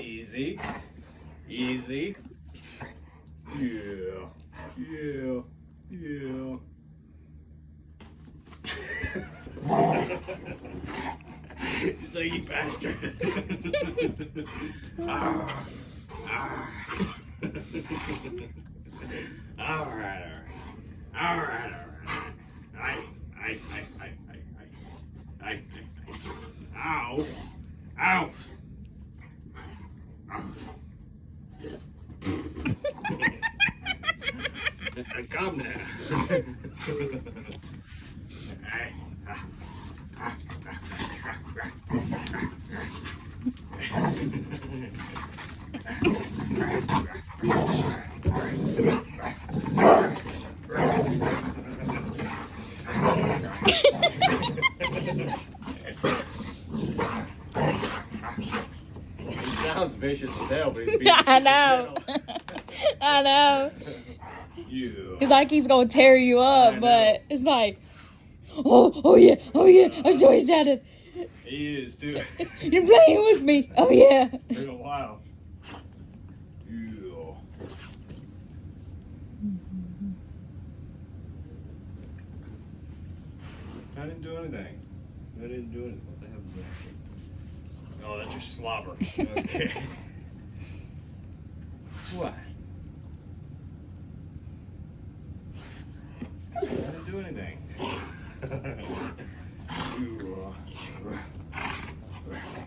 Easy. Easy. Yeah. Yeah. Yeah. It's like you bastard. Ah. Ah. All right. All right. I. Ow. Ow. Come now. He sounds vicious as hell, but he's being I know. I know. Yeah. It's like he's gonna tear you up, but it's like, oh yeah, I'm so excited. He is too. You're playing with me. Oh yeah. Been a while. Yeah. I didn't do anything. I didn't do anything. What the hell is that? Oh, that's your slobber. Okay. What? I didn't do anything.